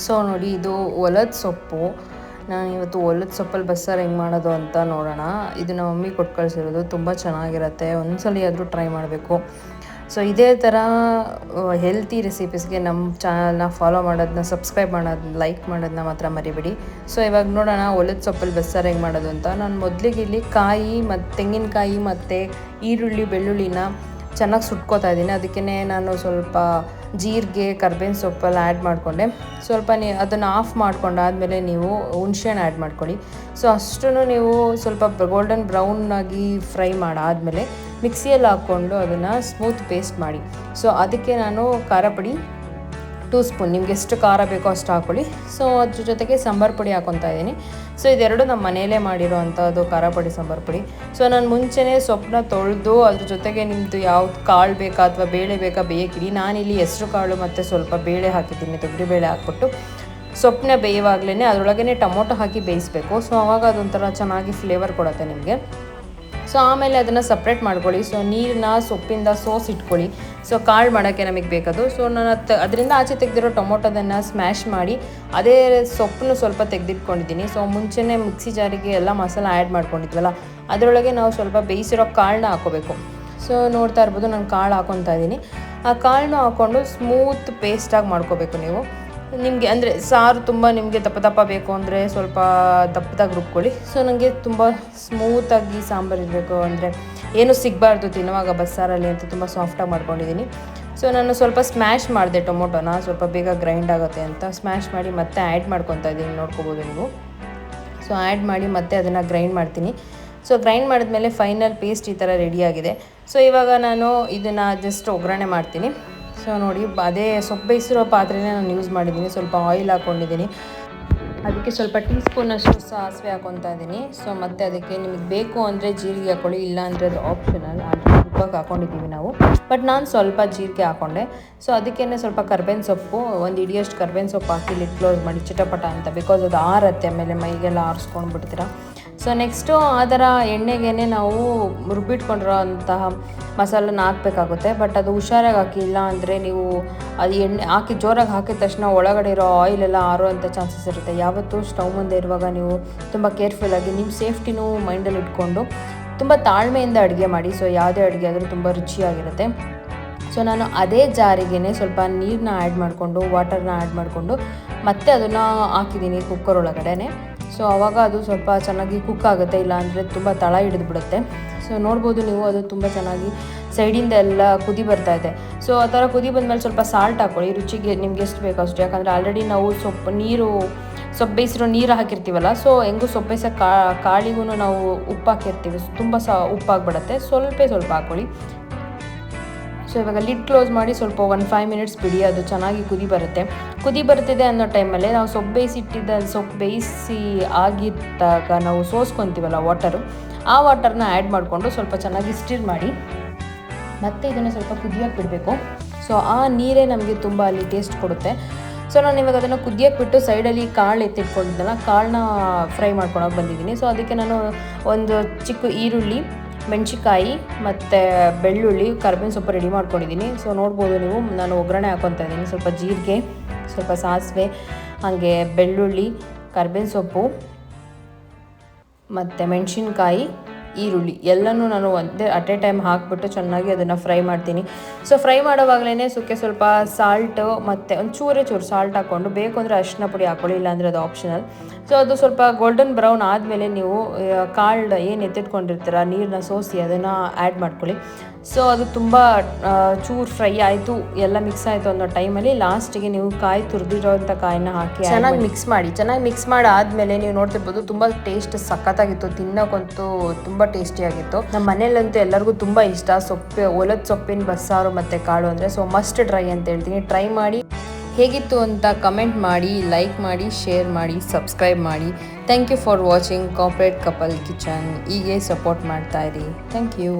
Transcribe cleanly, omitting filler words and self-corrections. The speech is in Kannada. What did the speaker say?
ಸೊ ನೋಡಿ, ಇದು ಒಲದ ಸೊಪ್ಪು. ನಾನು ಇವತ್ತು ಒಲದ ಸೊಪ್ಪಲ್ಲಿ ಬಸ್ಸಾರು ಹೆಂಗೆ ಮಾಡೋದು ಅಂತ ನೋಡೋಣ. ಇದು ನಮ್ಮ ಮಮ್ಮಿ ಕೊಟ್ಟು ಕಳಿಸಿರೋದು. ತುಂಬ ಚೆನ್ನಾಗಿರುತ್ತೆ, ಒಂದ್ಸಲ ಆದರೂ ಟ್ರೈ ಮಾಡಬೇಕು. ಸೊ ಇದೇ ಥರ ಹೆಲ್ತಿ ರೆಸಿಪೀಸ್ಗೆ ನಮ್ಮ ಚಾನಲ್ನ ಫಾಲೋ ಮಾಡೋದನ್ನ, ಸಬ್ಸ್ಕ್ರೈಬ್ ಮಾಡೋದನ್ನ, ಲೈಕ್ ಮಾಡೋದನ್ನ ಮಾತ್ರ ಮರಿಬೇಡಿ. ಸೊ ಇವಾಗ ನೋಡೋಣ ಒಲದ ಸೊಪ್ಪಲ್ಲಿ ಬಸ್ಸಾರು ಹೆಂಗೆ ಮಾಡೋದು ಅಂತ. ನಾನು ಮೊದಲಿಗೆ ಇಲ್ಲಿ ಕಾಯಿ ಮತ್ತು ತೆಂಗಿನಕಾಯಿ ಮತ್ತು ಈರುಳ್ಳಿ ಬೆಳ್ಳುಳ್ಳಿನ ಚೆನ್ನಾಗಿ ಸುಟ್ಕೋತಾ ಇದ್ದೀನಿ. ಅದಕ್ಕೇ ನಾನು ಸ್ವಲ್ಪ ಜೀರಿಗೆ, ಕರ್ಬೇವಿನ ಸೊಪ್ಪೆಲ್ಲ ಆ್ಯಡ್ ಮಾಡಿಕೊಂಡೆ. ಸ್ವಲ್ಪ ಅದನ್ನು ಆಫ್ ಮಾಡ್ಕೊಂಡಾದಮೇಲೆ ನೀವು ಹುಣಸೆಹಣ್ಣು ಆ್ಯಡ್ ಮಾಡ್ಕೊಳ್ಳಿ. ಸೊ ಅಷ್ಟನ್ನು ನೀವು ಸ್ವಲ್ಪ ಗೋಲ್ಡನ್ ಬ್ರೌನಾಗಿ ಫ್ರೈ ಮಾಡಾದಮೇಲೆ ಮಿಕ್ಸಿಯಲ್ಲಿ ಹಾಕ್ಕೊಂಡು ಅದನ್ನು ಸ್ಮೂತ್ ಪೇಸ್ಟ್ ಮಾಡಿ. ಸೊ ಅದಕ್ಕೆ ನಾನು ಖಾರ ಪುಡಿ 2 ಸ್ಪೂನ್, ನಿಮ್ಗೆ ಎಷ್ಟು ಖಾರ ಬೇಕೋ ಅಷ್ಟು ಹಾಕ್ಕೊಳ್ಳಿ. ಸೊ ಅದ್ರ ಜೊತೆಗೆ ಸಾಂಬಾರು ಪುಡಿ ಹಾಕ್ಕೊತಾ ಇದ್ದೀನಿ. ಸೊ ಇದೆರಡು ನಮ್ಮ ಮನೆಯಲ್ಲೇ ಮಾಡಿರೋ ಅಂಥದ್ದು ಖಾರ ಪುಡಿ, ಸಾಂಬಾರು ಪುಡಿ. ಸೊ ನಾನು ಮುಂಚೆನೇ ಸೊಪ್ಪನ್ನ ತೊಳೆದು ಅದ್ರ ಜೊತೆಗೆ ನಿಮ್ಮದು ಯಾವ್ದು ಕಾಳು ಬೇಕಾ ಅಥವಾ ಬೇಳೆ ಬೇಕಾ ಬೇಯಕ್ಕಿಡಿ. ನಾನಿಲ್ಲಿ ಹೆಸ್ರು ಕಾಳು ಮತ್ತು ಸ್ವಲ್ಪ ಬೇಳೆ ಹಾಕಿದ್ದೀನಿ, ತೊಗರಿಬೇಳೆ ಹಾಕ್ಬಿಟ್ಟು. ಸೊಪ್ಪನ್ನ ಬೇಯುವಾಗಲೇ ಅದರೊಳಗೇ ಟೊಮೊಟೊ ಹಾಕಿ ಬೇಯಿಸಬೇಕು. ಸೊ ಆವಾಗ ಅದೊಂಥರ ಚೆನ್ನಾಗಿ ಫ್ಲೇವರ್ ಕೊಡುತ್ತೆ ನಿಮಗೆ. ಸೊ ಆಮೇಲೆ ಅದನ್ನು ಸಪ್ರೇಟ್ ಮಾಡ್ಕೊಳ್ಳಿ. ಸೊ ನೀರನ್ನ ಸೊಪ್ಪಿಂದ ಇಟ್ಕೊಳ್ಳಿ. ಸೊ ಕಾಳು ಮಾಡೋಕ್ಕೆ ನಮಗೆ ಬೇಕದು. ಸೊ ನಾನು ಅದರಿಂದ ಆಚೆ ತೆಗೆದಿರೋ ಟೊಮೊಟೊದನ್ನು ಸ್ಮ್ಯಾಶ್ ಮಾಡಿ ಅದೇ ಸೊಪ್ಪನ್ನು ಸ್ವಲ್ಪ ತೆಗೆದಿಟ್ಕೊಂಡಿದ್ದೀನಿ. ಸೊ ಮುಂಚೆನೇ ಮಿಕ್ಸಿ ಜಾರಿಗೆ ಎಲ್ಲ ಮಸಾಲ ಆ್ಯಡ್ ಮಾಡ್ಕೊಂಡಿದ್ವಲ್ಲ, ಅದರೊಳಗೆ ನಾವು ಸ್ವಲ್ಪ ಬೇಯಿಸಿರೋ ಕಾಳನ್ನ ಹಾಕೋಬೇಕು. ಸೊ ನೋಡ್ತಾ ಇರ್ಬೋದು, ನಾನು ಕಾಳು ಹಾಕ್ಕೊತಾ ಇದ್ದೀನಿ. ಆ ಕಾಳನ್ನ ಹಾಕ್ಕೊಂಡು ಸ್ಮೂತ್ ಪೇಸ್ಟಾಗಿ ಮಾಡ್ಕೋಬೇಕು ನೀವು. ನಿಮಗೆ ಅಂದರೆ ಸಾರು ತುಂಬ ನಿಮಗೆ ದಪ್ಪ ಬೇಕು ಅಂದರೆ ಸ್ವಲ್ಪ ದಪ್ಪದಾಗಿ ರುಬ್ಕೊಳ್ಳಿ. ಸೊ ನನಗೆ ತುಂಬ ಸ್ಮೂತಾಗಿ ಸಾಂಬಾರು ಇರಬೇಕು, ಅಂದರೆ ಏನು ಸಿಗಬಾರ್ದು ತಿನ್ನುವಾಗ ಬಸ್ಸಾರಲ್ಲಿ ಅಂತ ತುಂಬ ಸಾಫ್ಟಾಗಿ ಮಾಡ್ಕೊಂಡಿದ್ದೀನಿ. ಸೊ ನಾನು ಸ್ವಲ್ಪ ಸ್ಮ್ಯಾಶ್ ಮಾಡಿದೆ ಟೊಮೊಟೊನ, ಸ್ವಲ್ಪ ಬೇಗ ಗ್ರೈಂಡ್ ಆಗುತ್ತೆ ಅಂತ. ಸ್ಮ್ಯಾಶ್ ಮಾಡಿ ಮತ್ತೆ ಆ್ಯಡ್ ಮಾಡ್ಕೊತಾ ಇದ್ದೀನಿ, ನೋಡ್ಕೋಬೋದು ನೀವು. ಸೊ ಆ್ಯಡ್ ಮಾಡಿ ಮತ್ತೆ ಅದನ್ನು ಗ್ರೈಂಡ್ ಮಾಡ್ತೀನಿ. ಸೊ ಗ್ರೈಂಡ್ ಮಾಡಿದ್ಮೇಲೆ ಫೈನಲ್ ಪೇಸ್ಟ್ ಈ ಥರ ರೆಡಿಯಾಗಿದೆ. ಸೊ ಇವಾಗ ನಾನು ಇದನ್ನು ಜಸ್ಟ್ ಒಗ್ಗರಣೆ ಮಾಡ್ತೀನಿ. ಸೊ ನೋಡಿ, ಅದೇ ಸೊಪ್ಪು ಬೇಯಿಸಿರೋ ಪಾತ್ರೆನೇ ನಾನು ಯೂಸ್ ಮಾಡಿದ್ದೀನಿ. ಸ್ವಲ್ಪ ಆಯಿಲ್ ಹಾಕ್ಕೊಂಡಿದ್ದೀನಿ, ಅದಕ್ಕೆ ಸ್ವಲ್ಪ ಟೀ ಸ್ಪೂನಷ್ಟು ಸಾಸಿವೆ ಹಾಕ್ಕೊತಾ ಇದ್ದೀನಿ. ಸೊ ಮತ್ತು ಅದಕ್ಕೆ ನಿಮಗೆ ಬೇಕು ಅಂದರೆ ಜೀರಿಗೆ ಹಾಕ್ಕೊಳ್ಳಿ, ಇಲ್ಲ ಅಂದರೆ ಅದು ಆಪ್ಷನಲ್. ಆಲ್ರೆಡಿ ರುಬ್ಬಕ್ಕೆ ಹಾಕ್ಕೊಂಡಿದ್ದೀವಿ ನಾವು, ಬಟ್ ನಾನು ಸ್ವಲ್ಪ ಜೀರಿಗೆ ಹಾಕ್ಕೊಂಡೆ. ಸೊ ಅದಕ್ಕೇ ಸ್ವಲ್ಪ ಕರ್ಬೇವಿನ ಸೊಪ್ಪು, ಒಂದು ಇಡಿಯಷ್ಟು ಕರ್ಬೇವಿನ ಸೊಪ್ಪು ಹಾಕಿ ಲಿಡ್ ಕ್ಲೋಸ್ ಮಾಡಿ ಚಿಟಪಟ ಅಂತ, ಬಿಕಾಸ್ ಅದು ಆರತ್ತೆ, ಆಮೇಲೆ ಮೈಗೆಲ್ಲ ಆರಿಸ್ಕೊಂಡು ಬಿಡ್ತೀರಾ. ಸೊ ನೆಕ್ಸ್ಟು ಅದರ ಎಣ್ಣೆಗೇ ನಾವು ರುಬ್ಬಿಟ್ಕೊಂಡಿರೋ ಅಂತಹ ಮಸಾಲನ್ನ ಹಾಕಬೇಕಾಗುತ್ತೆ. ಬಟ್ ಅದು ಹುಷಾರಾಗಿ ಹಾಕಿ, ಇಲ್ಲ ಅಂದರೆ ನೀವು ಅದು ಎಣ್ಣೆ ಹಾಕಿ ಜೋರಾಗಿ ಹಾಕಿದ ತಕ್ಷಣ ಒಳಗಡೆ ಇರೋ ಆಯಿಲೆಲ್ಲ ಆರೋವಂಥ ಚಾನ್ಸಸ್ ಇರುತ್ತೆ. ಯಾವತ್ತೂ ಸ್ಟವ್ ಮುಂದೆ ಇರುವಾಗ ನೀವು ತುಂಬ ಕೇರ್ಫುಲ್ಲಾಗಿ ನಿಮ್ಮ ಸೇಫ್ಟಿನೂ ಮೈಂಡಲ್ಲಿ ಇಟ್ಕೊಂಡು ತುಂಬ ತಾಳ್ಮೆಯಿಂದ ಅಡುಗೆ ಮಾಡಿ. ಸೊ ಯಾವುದೇ ಅಡುಗೆ ಆದರೂ ತುಂಬ ರುಚಿಯಾಗಿರುತ್ತೆ. ಸೊ ನಾನು ಅದೇ ಜಾರಿಗೇ ಸ್ವಲ್ಪ ನೀರನ್ನ ಆ್ಯಡ್ ಮಾಡಿಕೊಂಡು, ವಾಟರ್ನ ಆ್ಯಡ್ ಮಾಡಿಕೊಂಡು ಮತ್ತೆ ಅದನ್ನು ಹಾಕಿದ್ದೀನಿ ಕುಕ್ಕರ್ ಒಳಗಡೆ. ಸೊ ಆವಾಗ ಅದು ಸ್ವಲ್ಪ ಚೆನ್ನಾಗಿ ಕುಕ್ ಆಗುತ್ತೆ, ಇಲ್ಲ ಅಂದರೆ ತುಂಬ ತಳ ಹಿಡಿದು ಬಿಡುತ್ತೆ. ಸೊ ನೋಡ್ಬೋದು ನೀವು, ಅದು ತುಂಬ ಚೆನ್ನಾಗಿ ಸೈಡಿಂದ ಎಲ್ಲ ಕುದಿ ಬರ್ತಾಯಿದೆ. ಸೊ ಆ ಥರ ಕುದಿ ಬಂದಮೇಲೆ ಸ್ವಲ್ಪ ಸಾಲ್ಟ್ ಹಾಕ್ಕೊಳ್ಳಿ, ರುಚಿಗೆ ನಿಮ್ಗೆ ಎಷ್ಟು ಬೇಕೋ ಅಷ್ಟು. ಯಾಕಂದರೆ ಆಲ್ರೆಡಿ ನಾವು ಸೊಪ್ಪು ಬೇಯಿಸಿರೋ ನೀರು ಹಾಕಿರ್ತೀವಲ್ಲ. ಸೊ ಹೆಂಗೂ ಸೊಪ್ಪು ಬೇಯಿಸೋ ಕಾಳಿಗೂ ನಾವು ಉಪ್ಪು ಹಾಕಿರ್ತೀವಿ, ತುಂಬ ಉಪ್ಪಾಗ್ಬಿಡುತ್ತೆ. ಸ್ವಲ್ಪ ಹಾಕ್ಕೊಳ್ಳಿ. ಸೊ ಇವಾಗ ಲಿಡ್ ಕ್ಲೋಸ್ ಮಾಡಿ ಸ್ವಲ್ಪ 1-5 ಮಿನಿಟ್ಸ್ ಬಿಡಿ, ಅದು ಚೆನ್ನಾಗಿ ಕುದಿ ಬರ್ತಿದೆ ಅನ್ನೋ ಟೈಮಲ್ಲೇ ನಾವು ಸೊಪ್ಪು ಬೇಯಿಸಿ ಆಗಿದ್ದಾಗ ನಾವು ಸೋಸ್ಕೊತೀವಲ್ಲ ವಾಟರು, ಆ ವಾಟರ್ನ ಆ್ಯಡ್ ಮಾಡಿಕೊಂಡು ಸ್ವಲ್ಪ ಚೆನ್ನಾಗಿ ಸ್ಟಿರ್ ಮಾಡಿ ಮತ್ತೆ ಇದನ್ನು ಸ್ವಲ್ಪ ಕುದಿಯೋಕ್ಕೆ ಬಿಡಬೇಕು. ಸೊ ಆ ನೀರೇ ನಮಗೆ ತುಂಬ ಅಲ್ಲಿ ಟೇಸ್ಟ್ ಕೊಡುತ್ತೆ. ಸೊ ನಾನು ಇವಾಗ ಅದನ್ನು ಕುದಿಯೋಕ್ಕೆ ಬಿಟ್ಟು ಸೈಡಲ್ಲಿ ಕಾಳು ಎತ್ತಿಟ್ಕೊಂಡಿದ್ದಲ್ಲ, ಕಾಳನ್ನ ಫ್ರೈ ಮಾಡ್ಕೊಳಕ್ಕೆ ಬಂದಿದ್ದೀನಿ. ಸೊ ಅದಕ್ಕೆ ನಾನು ಒಂದು ಚಿಕ್ಕ ಈರುಳ್ಳಿ, ಮೆಣಸಿಕಾಯಿ ಮತ್ತು ಬೆಳ್ಳುಳ್ಳಿ, ಕರ್ಬೇವಿನ ಸೊಪ್ಪು ರೆಡಿ ಮಾಡ್ಕೊಂಡಿದ್ದೀನಿ. ಸೊ ನೋಡ್ಬೋದು ನೀವು, ನಾನು ಒಗ್ಗರಣೆ ಹಾಕ್ಕೊತಾ ಇದ್ದೀನಿ. ಸ್ವಲ್ಪ ಜೀರಿಗೆ, ಸ್ವಲ್ಪ ಸಾಸಿವೆ, ಹಾಗೆ ಬೆಳ್ಳುಳ್ಳಿ, ಕರ್ಬೇವಿನ ಸೊಪ್ಪು ಮತ್ತು ಮೆಣಸಿನ್ಕಾಯಿ, ಈರುಳ್ಳಿ ಎಲ್ಲನೂ ನಾನು ಒಂದೇ ಅಟ್ ಎ ಟೈಮ್ ಹಾಕಿಬಿಟ್ಟು ಚೆನ್ನಾಗಿ ಅದನ್ನು ಫ್ರೈ ಮಾಡ್ತೀನಿ. ಸೊ ಫ್ರೈ ಮಾಡೋವಾಗಲೇ ಸುಕ್ಕೆ ಸ್ವಲ್ಪ ಸಾಲ್ಟು ಮತ್ತು ಒಂದು ಚೂರು ಸಾಲ್ಟ್ ಹಾಕ್ಕೊಂಡು, ಬೇಕು ಅಂದರೆ ಅರಿಶಿನ ಪುಡಿ ಹಾಕ್ಕೊಳ್ಳಿ, ಇಲ್ಲಾಂದರೆ ಅದು ಆಪ್ಷನಲ್. ಸೊ ಅದು ಸ್ವಲ್ಪ ಗೋಲ್ಡನ್ ಬ್ರೌನ್ ಆದಮೇಲೆ ನೀವು ಕಾಳು ಏನು ಎತ್ತಿಟ್ಕೊಂಡಿರ್ತೀರ ನೀರನ್ನ ಸೋಸಿ ಅದನ್ನು ಆ್ಯಡ್ ಮಾಡ್ಕೊಳ್ಳಿ. ಸೊ ಅದು ತುಂಬ ಚೂರು ಫ್ರೈ ಆಯಿತು, ಎಲ್ಲ ಮಿಕ್ಸ್ ಆಯಿತು ಅನ್ನೋ ಟೈಮಲ್ಲಿ ಲಾಸ್ಟಿಗೆ ನೀವು ಕಾಯಿ ತುರಿದಿರೋಂಥ ಕಾಯಿನ ಹಾಕಿ ಚೆನ್ನಾಗಿ ಮಿಕ್ಸ್ ಮಾಡಿ ಆದಮೇಲೆ ನೀವು ನೋಡ್ತಿರ್ಬೋದು, ತುಂಬ ಟೇಸ್ಟ್ ಸಖತ್ತಾಗಿತ್ತು. ತಿನ್ನೋಕ್ಕಂತೂ ತುಂಬ ಟೇಸ್ಟಿಯಾಗಿತ್ತು. ನಮ್ಮ ಮನೇಲಂತೂ ಎಲ್ಲರಿಗೂ ತುಂಬ ಇಷ್ಟ ಒಲದ ಸೊಪ್ಪಿನ ಬಸ್ಸಾರು ಮತ್ತು ಕಾಳು ಅಂದರೆ. ಸೊ ಮಸ್ಟ್ ಟ್ರೈ ಅಂತ ಹೇಳ್ತೀನಿ. ಟ್ರೈ ಮಾಡಿ ಹೇಗಿತ್ತು ಅಂತ ಕಮೆಂಟ್ ಮಾಡಿ, ಲೈಕ್ ಮಾಡಿ, ಶೇರ್ ಮಾಡಿ, ಸಬ್ಸ್ಕ್ರೈಬ್ ಮಾಡಿ. Thank you for watching corporate couple kitchen. ಹೀಗೆ ಸಪೋರ್ಟ್ ಮಾಡ್ತಾಯಿರಿ. Thank you.